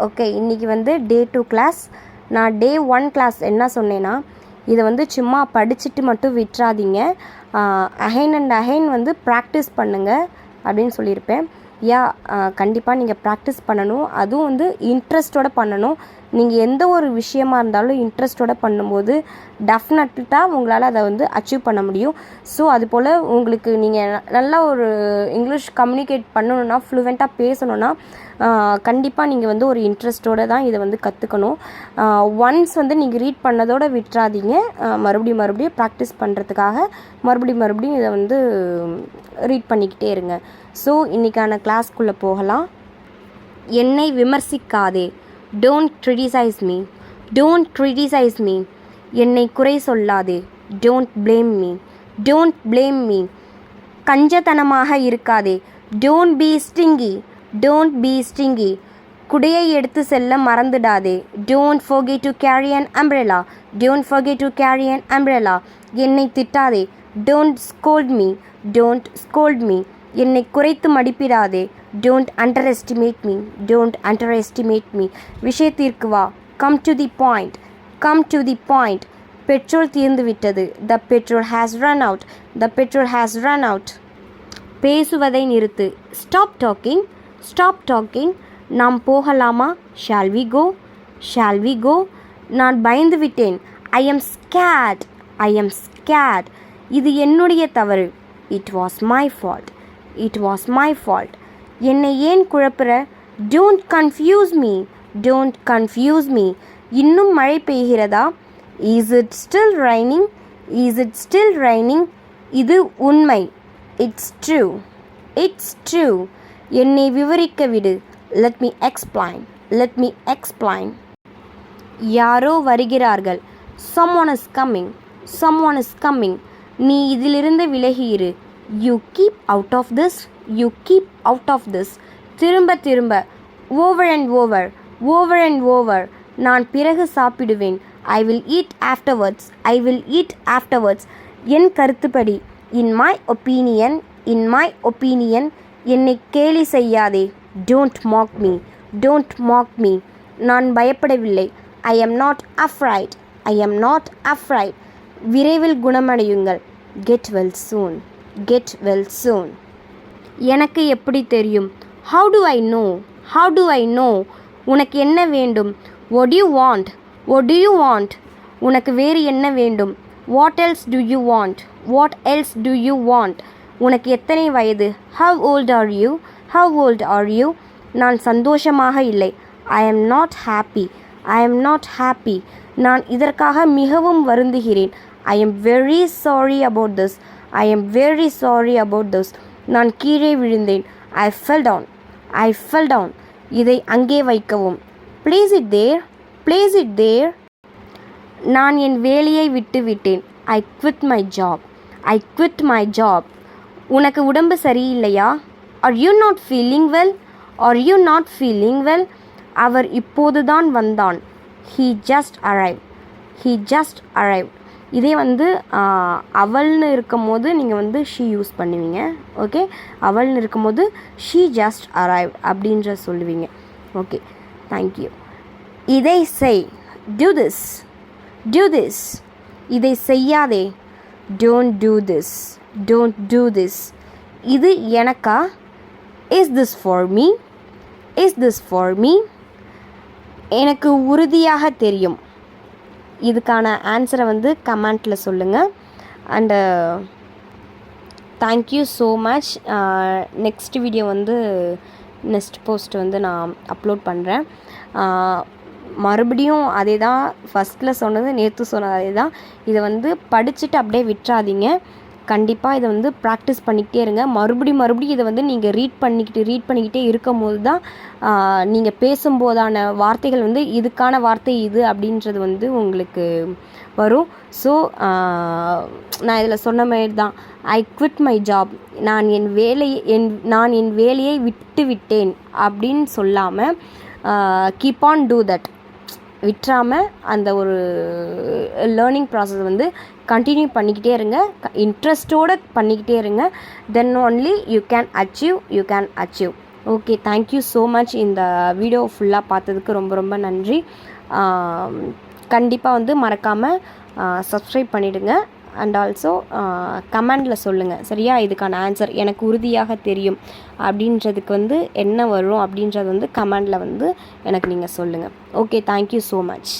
Okay, இன்றைக்கி வந்து டே 2 class. நான் டே 1 கிளாஸ் என்ன சொன்னேன்னா, இதை வந்து சும்மா படிச்சுட்டு மட்டும் விட்டுறாதீங்க, அகைன் அண்ட் அகைன் வந்து ப்ராக்டிஸ் பண்ணுங்கள் அப்படின்னு சொல்லியிருப்பேன். கண்டிப்பாக நீங்கள் ப்ராக்டிஸ் பண்ணணும், அதுவும் வந்து இன்ட்ரெஸ்ட்டோடு பண்ணணும். நீங்கள் எந்த ஒரு விஷயமா இருந்தாலும் இன்ட்ரெஸ்ட்டோடு பண்ணும்போது டெஃபினட்டாக உங்களால் அதை வந்து அச்சீவ் பண்ண முடியும். ஸோ அதுபோல் உங்களுக்கு நீங்கள் நல்லா ஒரு இங்கிலீஷ் கம்யூனிகேட் பண்ணணுன்னா, ஃப்ளூவெண்ட்டாக பேசணுன்னா கண்டிப்பாக நீங்கள் வந்து ஒரு இன்ட்ரெஸ்ட்டோடு தான் இதை வந்து கற்றுக்கணும். ஒன்ஸ் வந்து நீங்கள் ரீட் பண்ணதோடு விட்டுறாதீங்க, மறுபடியும் ப்ராக்டிஸ் பண்ணுறதுக்காக மறுபடியும் இதை வந்து ரீட் பண்ணிக்கிட்டே இருங்க. ஸோ இன்றைக்கான கிளாஸ்க்குள்ளே போகலாம். என்னை விமர்சிக்காதே, டோன்ட் கிரிட்டிசைஸ் மீ. என்னை குறை சொல்லாதே, டோன்ட் ப்ளேம் மீ. கஞ்சத்தனமாக இருக்காதே, டோன்ட் பி ஸ்டிங்கி. குடையை எடுத்து செல்ல மறந்துடாதே, don't forget to carry an umbrella. என்னை திட்டாதே, டோன்ட் ஸ்கோல்ட் மீ. என்னை குறைத்து மதிப்பிடாதே, டோன்ட் அண்டர்எஸ்டிமேட் மீ. விஷயத்திற்கு வா, come to the point. Petrol தீர்ந்து விட்டது, the petrol has run out. பேசுவதை நிறுத்து, stop talking. நாம் போகலாமா, shall we go. நான் பயந்து விட்டேன், I am scared. இது என்னுடைய தவறு, it was my fault. என்னை ஏன் குழப்புற, don't confuse me. இன்னும் மழை பெய்கிறதா, is it still raining. இது உண்மை, it's true. என்னை விவரிக்க விடு, let me explain. யாரோ வருகிறார்கள், someone is coming. நீ இதிலிருந்து விலகியிரு, you keep out of this. திரும்ப, over and over. நான் பிறகு சாப்பிடுவேன், I will eat afterwards. என் கருத்துப்படி, in my opinion. என்னை கேலி செய்யாதே, don't mock me. நான் பயப்படவில்லை, I am not afraid. விரைவில் குணமடையுங்கள், get well soon. எனக்கு எப்படி தெரியும், how do I know. உனக்கு என்ன வேண்டும், what do you want. உனக்கு வேறு என்ன வேண்டும், what else do you want. உனக்கு எத்தனை வயது, how old are you. நான் சந்தோஷமாக இல்லை, I am not happy. நான் இதற்காக மிகவும் வருந்துகிறேன், I am very sorry about this. நான் கீழே விழுந்தேன், I fell down. இதை அங்கே வைக்கவும், place it there. நான் என் வேலையை விட்டுவிட்டேன், I quit my job. உனக்கு உடம்பு சரியில்லையா, are you not feeling well. அவர் இப்போதுதான் வந்தான், he just arrived. இதே வந்து அவள்னு இருக்கும் போது நீங்கள் வந்து she யூஸ் பண்ணுவீங்க. ஓகே, அவள்னு இருக்கும் போது she just arrived அப்படின்ற சொல்லுவீங்க. Okay, thank you. இதை செய், do this. இதை செய்யாதே, don't do this. இது எனக்கா, is this for me. எனக்கு உறுதியாக தெரியும். இதுக்கான ஆன்சரை வந்து கமெண்ட்டில் சொல்லுங்கள். And thank you so much. Next video வந்து நெக்ஸ்ட் போஸ்ட் வந்து நான் அப்லோட் பண்ணுறேன். மறுபடியும் அதே தான், ஃபஸ்ட்டில் சொன்னது, நேற்று சொன்னது அதே தான். இதை வந்து படிச்சுட்டு அப்படியே விட்டுறாதீங்க, கண்டிப்பாக இதை வந்து ப்ராக்டிஸ் பண்ணிக்கிட்டே இருங்க. மறுபடியும் இதை வந்து நீங்கள் ரீட் பண்ணிக்கிட்டே இருக்கும் போது தான் நீங்கள் பேசும்போதான வார்த்தைகள் வந்து இதுக்கான வார்த்தை இது அப்படின்றது வந்து உங்களுக்கு வரும். ஸோ நான் இதில் சொன்ன மாதிரி தான், ஐ குவிட் மை ஜாப், நான் என் வேலையை விட்டேன் அப்படின்னு சொல்லாமல் கீப் ஆன் டூ தட், விட்டுறாமல் அந்த ஒரு லேர்னிங் ப்ராசஸ் வந்து கண்டினியூ பண்ணிக்கிட்டே இருங்க, இன்ட்ரெஸ்ட்டோடு பண்ணிக்கிட்டே இருங்க. Then only you can achieve. Okay, thank you so much. இந்த வீடியோ ஃபுல்லாக பார்த்ததுக்கு ரொம்ப ரொம்ப நன்றி. கண்டிப்பாக வந்து மறக்காமல் சப்ஸ்கிரைப் பண்ணிவிடுங்க. அண்ட் ஆல்சோ கமெண்டில் சொல்லுங்கள், சரியா? இதுக்கான ஆன்சர் எனக்கு உறுதியாக தெரியும் அப்படின்றதுக்கு வந்து என்ன வரும் அப்படின்றது வந்து கமெண்டில் வந்து எனக்கு நீங்கள் சொல்லுங்கள். Okay, thank you so much.